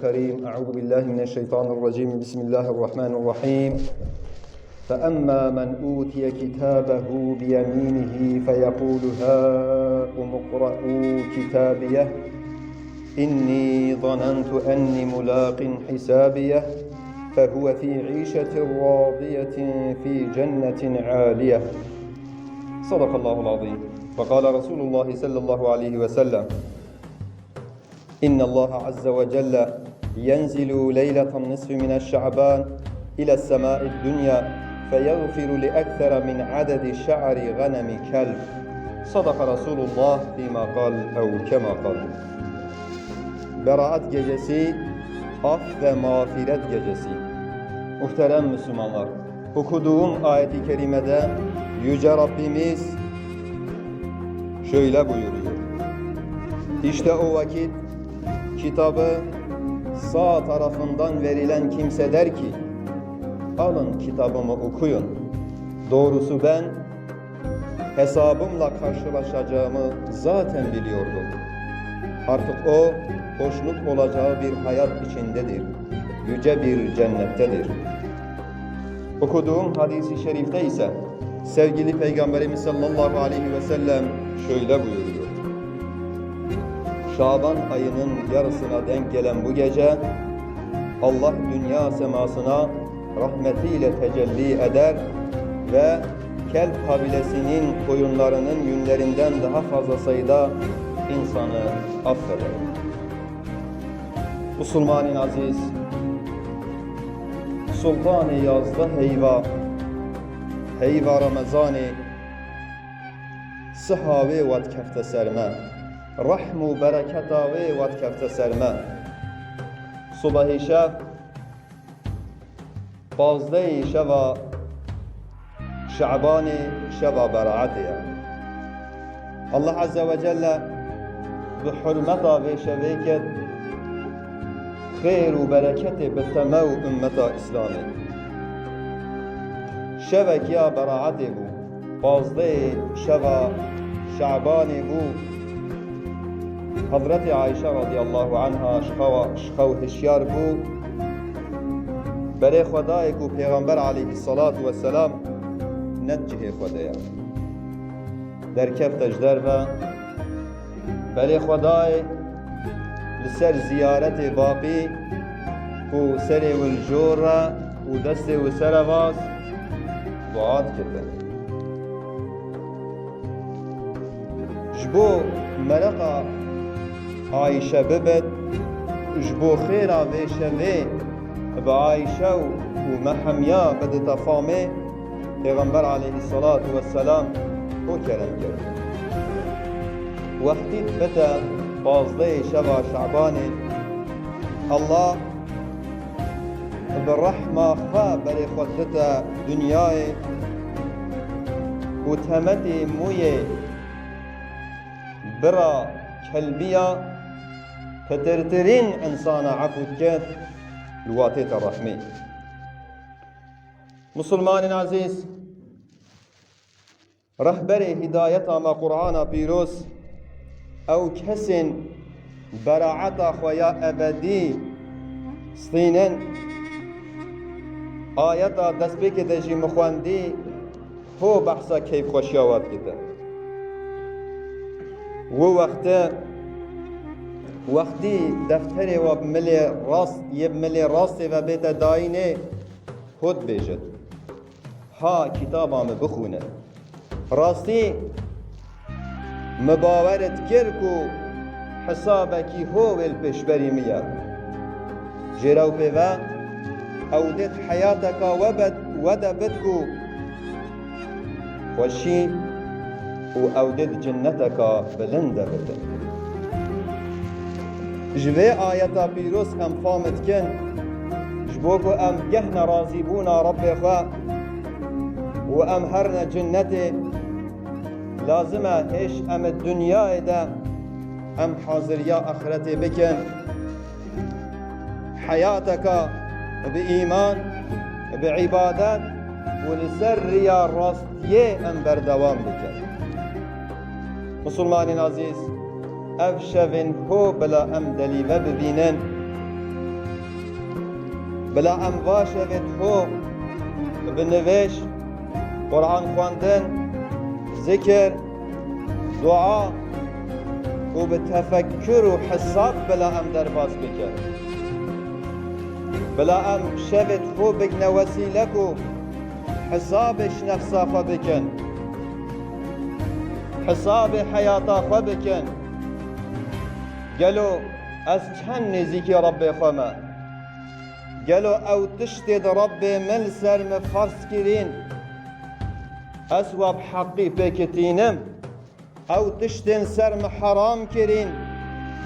كريم أعوذ بالله من الشيطان الرجيم بسم الله الرحمن الرحيم فأما من أوتي كتابه بيمينه فيقول هاؤم اقرءوا كتابيه إني ظننت أني ملاق حسابيه فهو في عيشة راضية في جنة عالية صدق الله العظيم وقال رسول الله صلى الله عليه وسلم إن الله عز وجل ينزل ليلة النصف من الشعبان إلى السماء الدنيا فيغفر لأكثر من عدد شعر غنم كلب صدق رسول الله فيما قال أو كما قال. Beraat gecesi, af ve mağfiret gecesi. Muhterem Müslümanlar, okuduğum ayet-i kerimede Yüce Rabbimiz şöyle buyuruyor. İşte o vakit kitabı sağ tarafından verilen kimse der ki, alın kitabımı okuyun. Doğrusu ben hesabımla karşılaşacağımı zaten biliyordum. Artık o hoşnut olacağı bir hayat içindedir. Yüce bir cennettedir. Okuduğum hadis-i şerifte ise sevgili Peygamberimiz sallallahu aleyhi ve sellem şöyle buyuruyor. Şaban ayının yarısına denk gelen bu gece Allah dünya semasına rahmetiyle tecelli eder ve Kelp kabilesinin koyunlarının yünlerinden daha fazla sayıda insanı affeder. Müslüman-ı aziz, Sultan-ı yazda heyva Ramazan-ı sıhavi vat kefte serme rahmu bereketavi vat kefte serme subahi şev bazde-i şeva şa'ban-ı şeva beraatiye Allah Azze ve Celle bi hürmeta ve şeveket خير وبركته بالتمو أمتا إسلامي شبك يا براعتي بو بازده شبا شعباني بو حضرت عائشة رضي الله عنها شخو هشيار بو بري خدایك و پیغمبر عليه الصلاة والسلام نجه خدايا در کف تجدر و بري خدای لسر زيارت باقي و سر والجورة و دست و سر باز دعات كتن جبو مرقا عايشة ببد جبو خيرا بشوي بعايشة و محميا بد تفامي پیغمبر عليه الصلاة والسلام هو كلام جد وقتی بتا بازده شبا شعباني الله بالرحمة خابر خدتا دنياي وتمتي موية برا كلبية فترترين إنسان عفوت كات الواتيت الرحمي مسلمان عزيز رهبري هداية ما قرآن بيروس او کسین براعت خویا ابدی ستینن آیتا دست بکی دجی مخواندی هو بحثا کیف خوشیاوات کده و وقتی دفتری و ملی راست و بیت داینه خود بیجد ها کتابا بخونه راستی مباورت کرکو حسابکی هوول پشبری میا جراو پیوا اودت حیاتکا ودبتکو خوشی و اودت جنتکا بلنده بده جوه آیتا پیروس ام فامت کن جبوکو ام گهن رازی بونا رب خواه و ام هرن جنته لازمه هش ام الدنيا ده ام حاضريا اخرتي بكن حياتك بإيمان بعبادات ولسريا راستيه ام بردوام بكن مسلمان عزيز اف شفن هو بلا ام دليل ببينن بلا ام باشه وید خو بنویش قرآن خواندن ذکر دعا و به تفکر و حساب بلا ام در باز بکن بلا ام شوید خو بگن وسیلک و حسابش نفسا خو بکن حساب حیاتا خو بکن گلو از چند نزیکی رب خوما گلو او تشتید رب من سر مفرس کرین اسواب حقی بکتینم او تشتین سر محرام کرین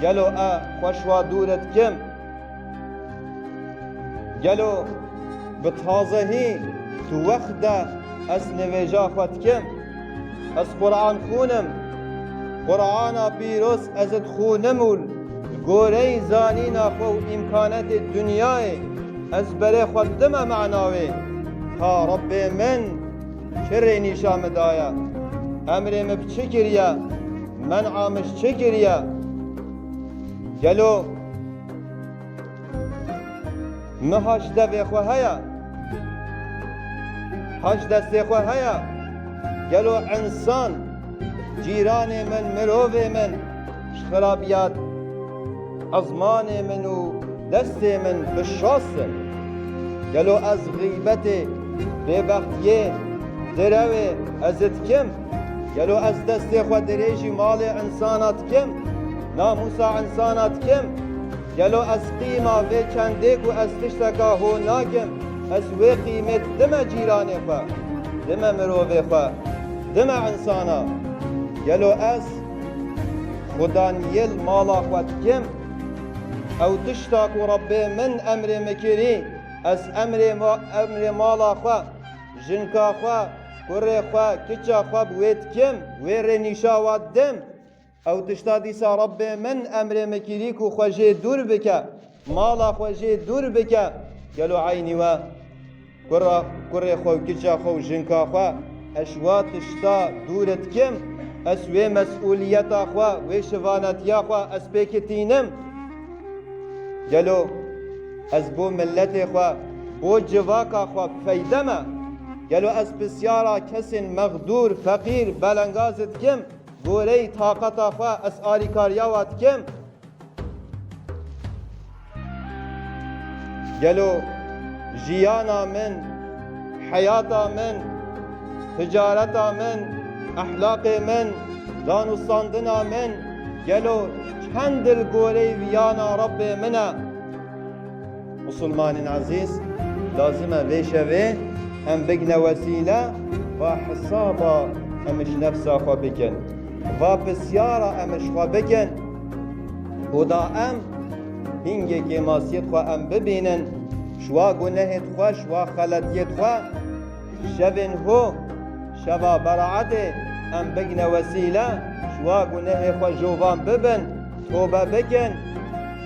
گلو خوشوا دورت کم گلو بتازهی تو وقت از نویجا خود کم از قرآن خونم قرآن پیروز ازت خونمول گوری زانین خو امکانات دنیای از بره خود دم معناوی تا رب من چره نیشام دایا امرم بچه کریا من عامش چه کریا گلو مهاش دوی خو هیا هاش دستی خو هیا گلو انسان جیران من مروف من خرابیات ازمان من و دست من بشاستن گلو از غیبت ببختیه دروه ازت کم گلو از دست خود دریجی مال انسانات کم ناموسا انسانات کم گلو از قیمه و چندک و از تشتکا هو ناکم از وی قیمت دم جیران خوا دم مروف خوا دم انسانا گلو از خدانیل مالا خود کم او تشتاک و رب من امر مکری از امر مالا خوا جنکا خوا کره خوا کچا خوا بوید کم ویر نیشا واد دم او تشتا دیسا رب من امر مکری کو خوژه دور بکه مالا خوژه دور بکه گلو عینی و کره خوا کچا خوا جنکا خوا اشوا تشتا دورت کم اس وی مسئولیتا خوا وی شوانتیا خوا اس پیکتینم گلو از بو ملت خوا بو جواکا خوا فیدمه گلو از بسیارا کسین مغدور فقیر بلنگازت کم گوری طاقتا خوا از آریکاریاوات کم گلو جیانا من حیاتا من تجارتا من احلاق من دانستاندنا من گلو چند گوری ویانا رب منا مسلمان عزیز لازمه ویشوه ام بگن وسیله و حسابا امش نفسا خوا بکن و بسیارا امش خوا بکن خدا ام هنگی که ماسیت خوا ام ببینن شوا گناهت خوا شوا خلطیت خوا شوین هو شوا براعت ام بگن وسیله شوا گناه خوا جوان ببن توبه بکن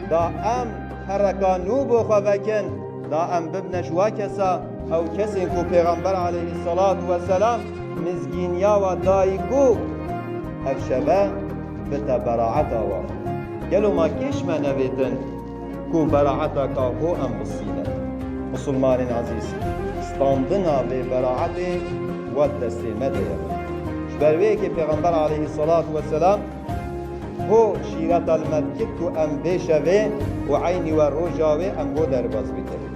دا ام حرکانو بخوا بکن دا ام ببن شوا کسا او کسی کو پیغمبر علیه الصلاة والسلام مزگینیا و دایگو افشبه بتا براعت آوا گلو ما کش ما نویتن کو براعتا که هو ام بسیله مسلمان عزیز استاندنا به براعت و تسلیمت بروی که پیغمبر علیه الصلاة والسلام هو شیرت المسجد تو ام بشوه و عینی و روجاوه ام هو در باز بکن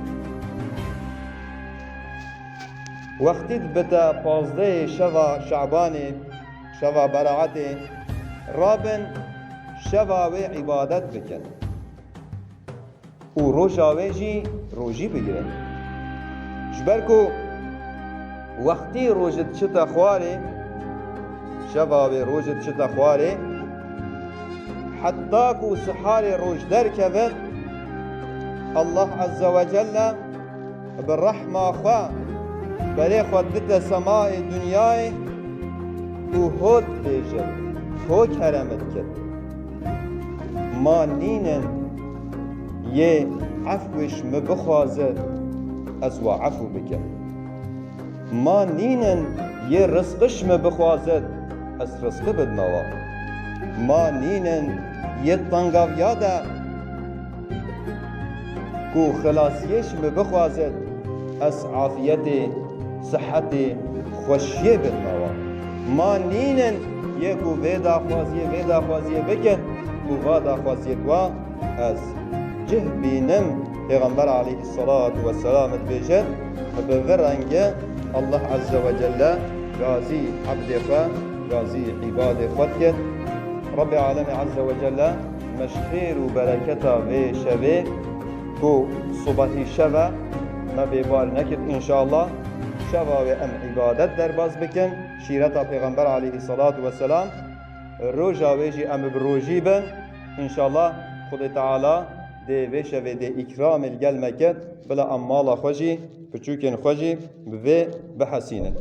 وقتی بتا 15 شوا شعبان شوا براعت رابن شوا و عبادت بکن و روجاوه جی روجی بگیرن جبرکو وقتی روجت چتا خواره شوا و روجت چتا خواره حتی کو سحار روج در کبد الله عز وجل بالرحمه خوا برای خود دت سماع دنیای او هود بیجه هو کرمت کرد ما نینن یه عفوش مبخوازد از و عفو بکن ما نینن یه رزقش مبخوازد از رزق بدموا ما نینن یه تنگاویاده کو خلاصیش بخوازد از عافیت صحت خوشیه بدماوا ما نینن یکو ویدا خوازیه بکن کو وادا خوازیه دوا از جه بینم پیغمبر علیه الصلاة والسلام بیجد بورنگه الله عز وجل غازی عبد خوا غازی عباد خود کد رب العالم عز وجل مشخیر و برکتا و شوه کو صبحی شوه ما بیبار نکد انشاءالله شوه و ام عبادت در باز بکن شیرتا پیغمبر علیه الصلاة والسلام روژا ویجی ام بروژی بن انشاءالله خود تعالی ده ویشه و ده اکرام الگل مکد بلا امالا خوشی بچوکن خوشی و بحسینه